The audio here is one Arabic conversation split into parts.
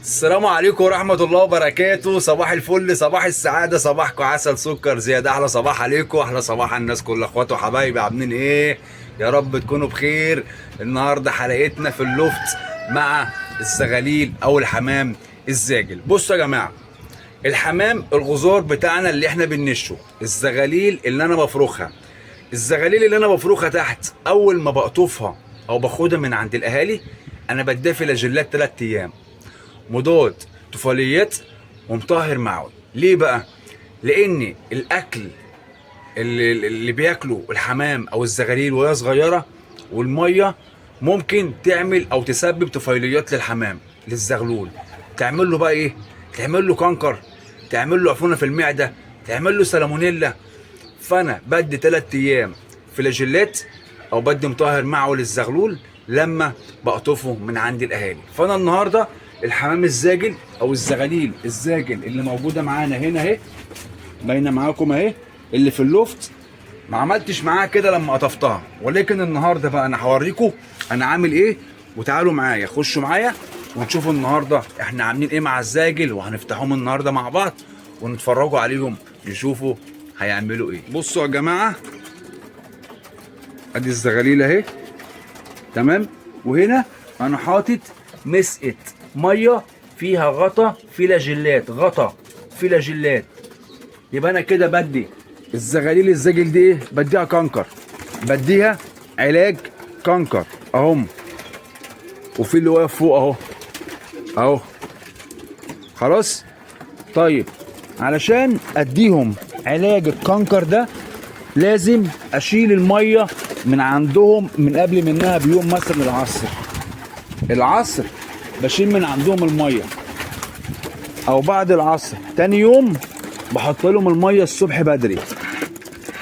السلام عليكم ورحمة الله وبركاته. صباح الفل، صباح السعادة، صباحكم عسل سكر زيادة. أحلى صباح عليكم، أحلى صباح على الناس كلها، إخواتي وحبايبي، عاملين إيه؟ يا رب تكونوا بخير. النهاردة حلقتنا في اللوفت مع الزغاليل أو الحمام الزاجل. بصوا يا جماعة، الحمام الغزار بتاعنا اللي إحنا بننشه، الزغاليل اللي أنا بفرخها. الزغاليل اللي أنا بفرخها تحت، أول ما بقطفها أو باخدها من عند الأهالي، أنا بديها فلاجيلات 3 أيام مضاد طفيليات ومطهر معوي. ليه بقى؟ لان الاكل اللي بياكله الحمام او الزغاليل وهي صغيره والميه ممكن تعمل او تسبب طفيليات للحمام للزغلول. تعمل له بقى ايه؟ تعمل له كانكر، تعمل له عفونه في المعده، تعمل له سالمونيلا. فانا بدي 3 ايام فلاجيلات او بدي مطهر معوي للزغلول لما بقطفه من عند الاهالي. فانا النهارده الحمام الزاجل او الزغاليل الزاجل اللي موجوده معانا هنا اهي، باينه معاكم اهي، اللي في اللوفت، ما عملتش معاها كده لما قطفتها، ولكن النهارده بقى انا هوريكم انا عامل ايه. وتعالوا معايا، خشوا معايا ونشوفوا النهارده احنا عاملين ايه مع الزاجل، وهنفتحهم النهارده مع بعض ونتفرجوا عليهم نشوفوا هيعملوا ايه. بصوا يا جماعه، ادي الزغاليل اهي، تمام. وهنا انا حاطط مسقه ميه فيها غطا فلاجيلات، غطا فلاجيلات. يبقى انا كده بدي الزغاليل الزاجل دي ايه؟ بديها كانكر، بديها علاج كانكر اهم. وفي اللي واقف فوق اهو اهو، خلاص. طيب علشان اديهم علاج الكانكر ده لازم اشيل الميه من عندهم من قبل منها بيوم، مثلا العصر بشيل من عندهم الميه، او بعد العصر تاني يوم بحط لهم الميه الصبح بدري.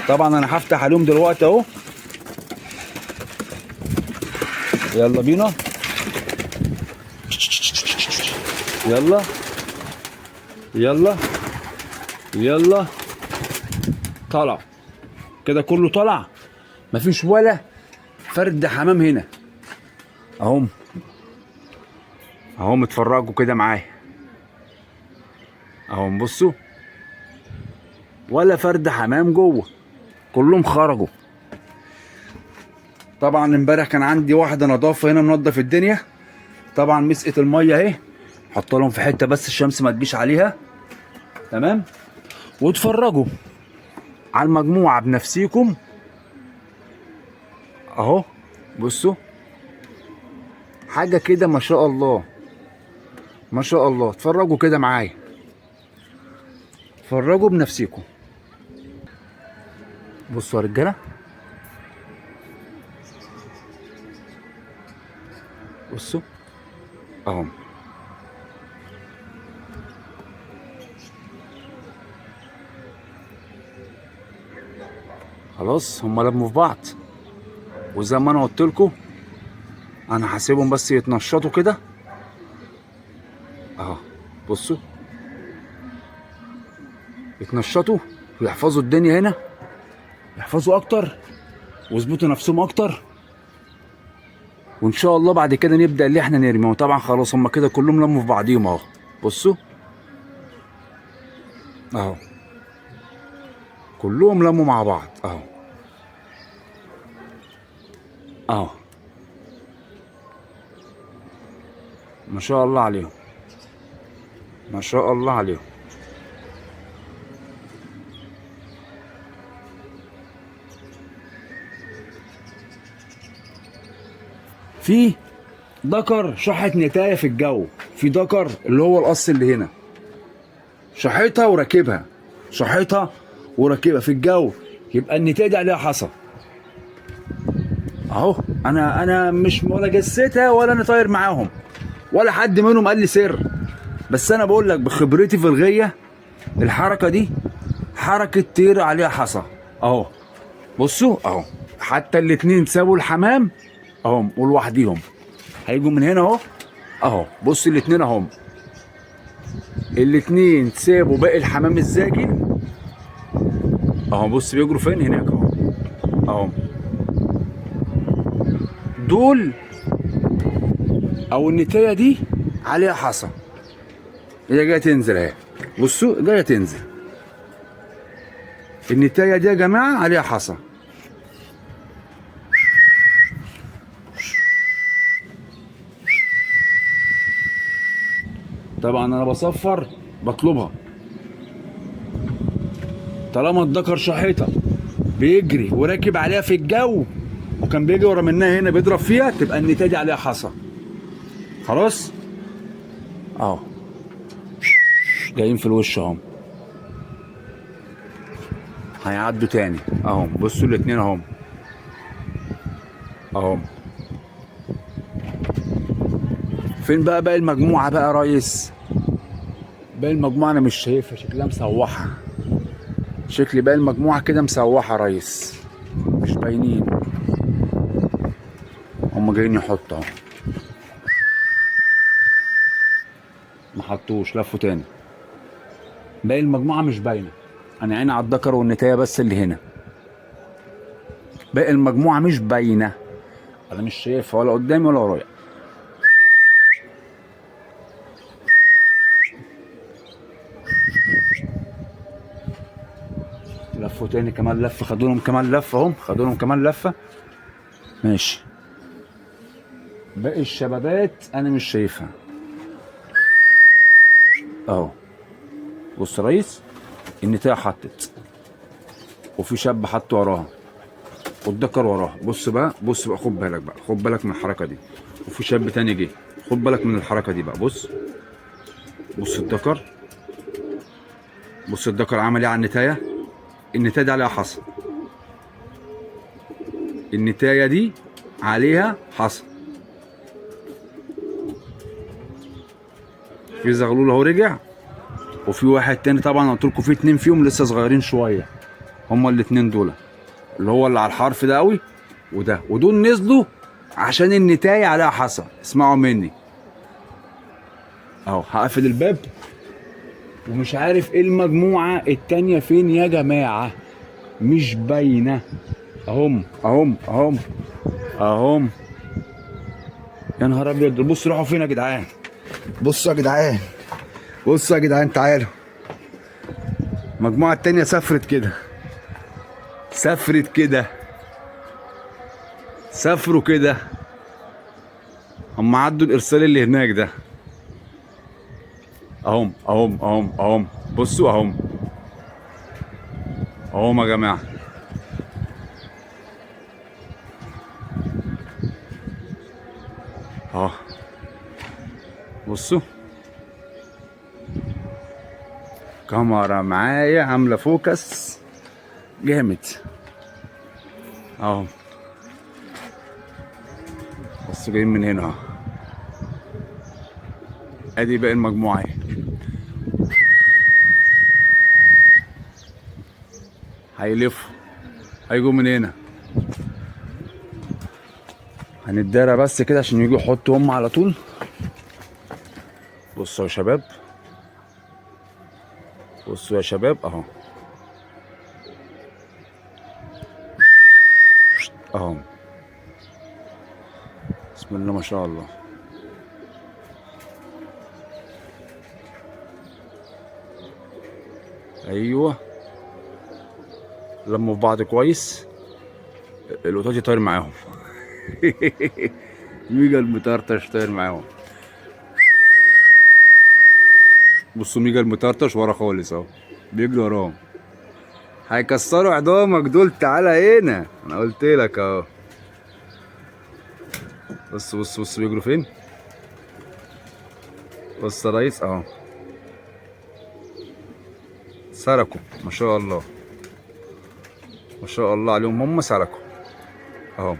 طبعا انا هفتح عليهم دلوقتي اهو، يلا بينا، يلا يلا يلا، طلع كده، كله طلع، مفيش ولا فرد حمام هنا اهم اهم. اتفرجوا كده معايا اهم، بصوا، ولا فرد حمام جوه، كلهم خرجوا. طبعا امبارح كان عندي واحده نظافه هنا منضف الدنيا. طبعا مسقه الميه اهي، حط لهم في حته بس الشمس ما تجيش عليها، تمام. واتفرجوا على المجموعه بنفسيكم اهو، بصوا حاجه كده ما شاء الله ما شاء الله. اتفرجوا كده معايا، اتفرجوا بنفسيكم. بصوا يا رجاله، بصوا اهو، خلاص هم لموا في بعض. وزي ما انا قلت لكم، انا هسيبهم بس يتنشطوا كده اهو. بصوا يتنشطوا ويحفظوا الدنيا هنا، يحفظوا اكتر ويظبطوا نفسهم اكتر، وان شاء الله بعد كده نبدا اللي احنا نرمي. وطبعا خلاص هم كده كلهم لموا في بعضيهم اهو، بصوا اهو، كلهم لموا مع بعض اهو اهو، ما شاء الله عليهم، ما شاء الله عليهم. في ذكر شحت نتايه في الجو، في ذكر اللي هو القص اللي هنا شحيتها وراكبها، شحيتها وراكبها في الجو، يبقى النتايه دي عليها حصى اهو. انا مش ولا جسيتها ولا انا طاير معاهم ولا حد منهم قال لي سر، بس انا بقول لك بخبرتي في الغيه، الحركه دي حركه طير عليها حصى اهو. بصوا اهو، حتى الاتنين سابوا الحمام اهو ولوحديهم، هيجوا من هنا اهو اهو. بص الاتنين اهم، الاتنين سابوا باقي الحمام الزاجل اهو. بص بيجروا فين؟ هناك اهو اهو. دول او النتايه دي عليها حصى، هي جايه تنزل اهي. بصوا جايه تنزل. النتايه دي يا جماعه عليها حصى. طبعا انا بصفر بطلبها. طالما الذكر شحيطه بيجري وراكب عليها في الجو وكان بيجي ورا منها هنا بيضرب فيها، تبقى النتايه دي عليها حصى. خلاص اهو جايين في الوش اهم. هيعدوا تاني اهم. بصوا الاتنين اهم اهم. فين بقى باقي المجموعه بقى يا ريس؟ باقي المجموعه انا مش شايفها، شكلها مسوحه. شكل باقي المجموعه كده مسوحه يا ريس، مش باينين. هم جايين يحطوا اهو. ما حطوش، لفوا تاني. باقي المجموعه مش باينه. انا عيني على الذكر والنتايه بس اللي هنا. باقي المجموعه مش باينه، انا مش شايفها ولا قدامي ولا ورايا. لفوا تاني كمان لفه، خدوا لهم كمان لفه اهم، خدوا لهم كمان لفه. ماشي. باقي الشبابات انا مش شايفها اهو. بص يا ريس، النتايه حطت وفي شاب حط وراها والذكر وراها. بص بقى بص بقى، خد بالك بقى، خد بالك من الحركه دي. وفي شاب تاني جه، خد بالك من الحركه دي بقى. بص بص الذكر، بص الذكر عمل ايه على النتايه. النتايه دي عليها حصى. النتايه دي عليها حصى. في زغلول اهو رجع، وفي واحد تاني طبعا قلت لكم في اتنين فيهم لسه صغيرين شويه. هما الاتنين دول، اللي هو اللي على الحرف ده قوي وده، ودول نزلوا عشان النتايه عليها حصى. اسمعوا مني اهو. هقفل الباب ومش عارف ايه المجموعه التانيه فين يا جماعه، مش باينه. اهم اهم اهم اهم. يا نهار ابيض، بصوا راحوا فين يا جدعان. بصوا يا جدعان، بصوا يا جدعان، تعالوا. المجموعه التانيه سافرت كده، سافرت كده، سافروا كده. هم عدوا الارسال اللي هناك ده اهم اهم اهم اهم. بصوا اهم اهم يا جماعه. اهو بصوا، كاميرا معايا عامله فوكس جامد اهو. بصوا جايين من هنا اهو. ادي باقي المجموعه اهي. هيلفوا، هيجوا من هنا. هنتدارى بس كده عشان يجوا يحطوا هم على طول. بصوا يا شباب، بصوا يا شباب اهو اهو. بسم الله ما شاء الله. ايوه لموا في بعض كويس. القطاط طاير معاهم. ميجا المطرطش طاير معاهم. بصوا ميجا المطرطش ورا خالص اهو، بيجري وراهم. هيكسروا عظامك دول، تعالى هنا، انا قلت لك اهو. بص بص بص بيجروا فين. بص يا ريس اهو، سرقوا ما شاء الله، ما شاء الله عليهم، هم سرقوا اهو.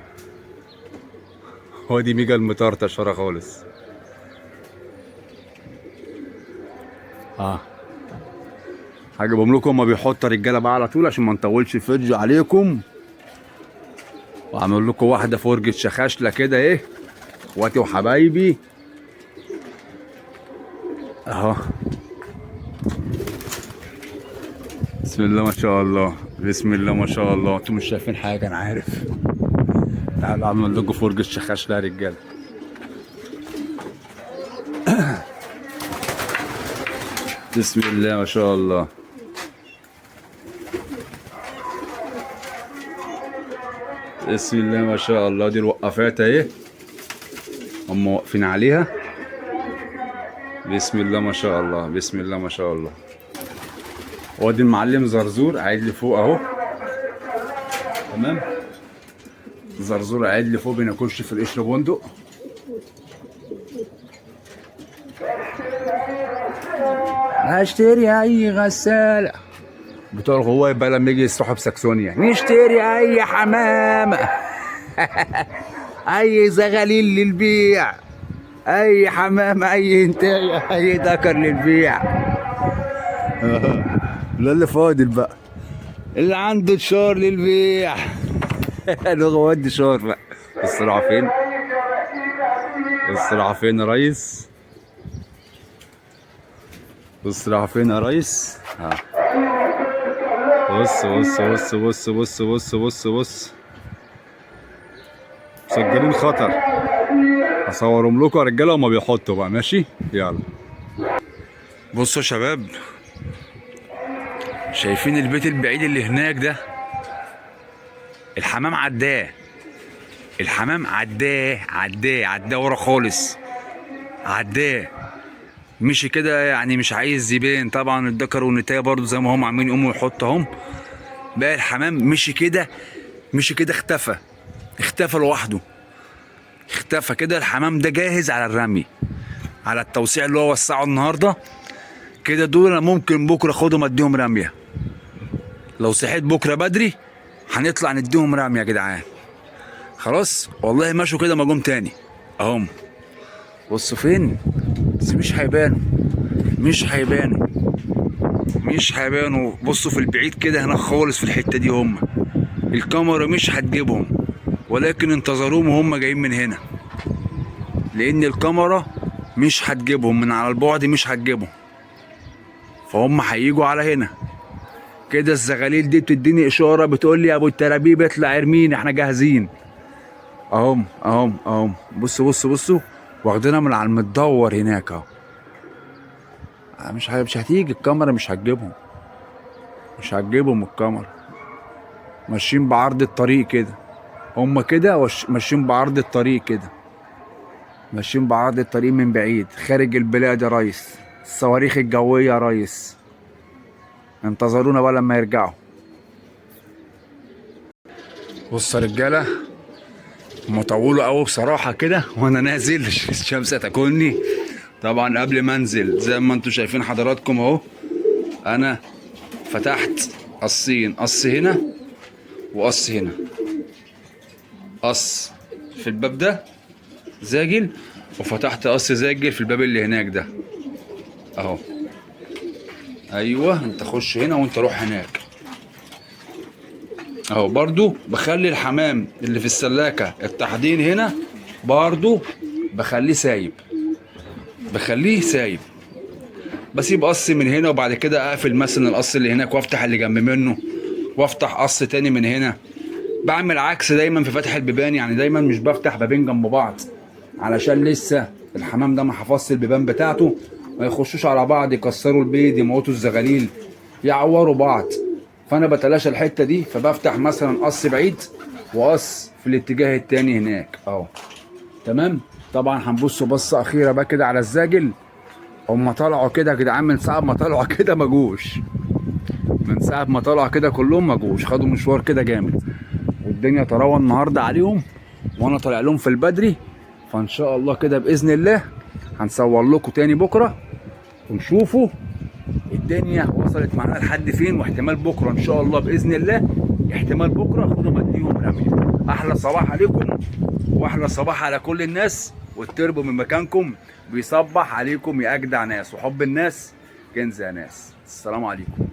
هو دي ميجا المطرطش ورا خالص. هجيبهم لكم هما بيحطوا رجاله بقى على طول عشان ما نطولش الفيديو عليكم. واعمل لكم واحده فرجه شخاشله كده ايه، اخواتي وحبايبي اهو. بسم الله ما شاء الله، بسم الله ما شاء الله. انتوا مش شايفين حاجه انا عارف. تعالوا اعمل لكم فرجه شخاشله يا رجاله. بسم الله ما شاء الله. بسم الله ما شاء الله. دي الوقفات اهي هم واقفين عليها. بسم الله ما شاء الله. بسم الله ما شاء الله. وادي المعلم زرزور قاعد لي فوق اهو. تمام. زرزور قاعد لي فوق بناكلش في القشر بندق. هشتري اي غسالة بتوع الغواية بقى لما يجي يسرحوا بساكسونيا. نشتري اي حمام اي زغاليل للبيع، اي حمام، اي انتاج، اي ذكر للبيع. لا اللي فاضل بقى اللي عنده شار للبيع. ودي شار بقى. الصراحة فين؟ الصراحة فين يا ريس؟ الصراحة فين يا ريس؟ ها بص بص بص بص بص بص بص بص. مسجلين خطر. هصورهم لكم يا رجاله وما بيحطوا بقى. ماشي يلا. بصوا يا شباب، شايفين البيت البعيد اللي هناك ده؟ الحمام عداه. الحمام عداه ورا خالص. عداه مشي كده يعني مش عايز يبان. طبعا الذكر والنتايه برضو زي ما هم عاملين يقوموا يحطوا اهم. بقى الحمام مشي كده اختفى لوحده. اختفى كده. الحمام ده جاهز على الرمي، على التوسيع اللي هو وسعه النهارده كده. دول انا ممكن بكره اخدهم اديهم رميه. لو صحيت بكره بدري هنطلع نديهم رميه يا جدعان. خلاص والله مشوا كده ما جم تاني اهم. بصوا فين؟ بس مش هيبانوا. بصوا في البعيد كده هناك خالص في الحته دي. هم الكاميرا مش هتجيبهم، ولكن انتظروهم وهم جايين من هنا، لان الكاميرا مش هتجيبهم من على البعد، مش هتجيبهم. فهم هيجوا على هنا كده. الزغاليل دي بتديني اشاره بتقول لي يا ابو الترابيب اطلع ارميني احنا جاهزين. اهم. بصوا واخدينها من على المدور هناك اهو. مش هتيجي الكاميرا، مش هتجيبهم الكاميرا. ماشيين بعرض الطريق كده. هم كده ماشيين بعرض الطريق كده. ماشيين بعرض الطريق من بعيد خارج البلاد يا ريس. الصواريخ الجوية يا ريس. انتظرونا بقى لما يرجعوا. بص يا رجالة، هم طولوا قوي بصراحة كده وانا نازل. الشمس هتاكلني طبعا. قبل ما انزل زي ما انتم شايفين حضراتكم اهو، انا فتحت قصين، قص هنا وقص هنا. قص في الباب ده زاجل، وفتحت قص زاجل في الباب اللي هناك ده اهو. ايوه انت خش هنا وانت روح هناك اهو. برضو بخلي الحمام اللي في السلاكه التحضين هنا برضو بخليه سايب. بسيب قص من هنا، وبعد كده اقفل مثلا القص اللي هناك وافتح اللي جنب منه، وافتح قص تاني من هنا. بعمل عكس دايما في فتح البيبان، يعني دايما مش بفتح بابين جنب بعض، علشان لسه الحمام ده ما حفظش البيبان بتاعته، ما يخشوش على بعض يكسروا البيض، يموتوا الزغاليل، يعوروا بعض. فانا بتلاشى الحته دي، فبفتح مثلا قص بعيد وقص في الاتجاه التاني هناك اهو. تمام. طبعا هنبصوا بصه اخيره بقى كده على الزاجل. هم طلعوا كده يا جدعان من ساعه ما طلعوا كده ما جوش. من ساعه ما طلعوا كده كلهم ما جوش، خدوا مشوار كده جامد، والدنيا تروى النهارده عليهم، وانا طالع لهم في البدري. فان شاء الله كده باذن الله هنصور لكم تاني بكره ونشوفوا الدنيا وصلت معانا لحد فين. واحتمال بكره ان شاء الله باذن الله، احتمال بكره خدهم اديهم رميه. احلى صباح عليكم واحلى صباح على كل الناس، والتربو من مكانكم بيصبح عليكم يا اجدع ناس، وحب الناس كنز يا ناس. السلام عليكم.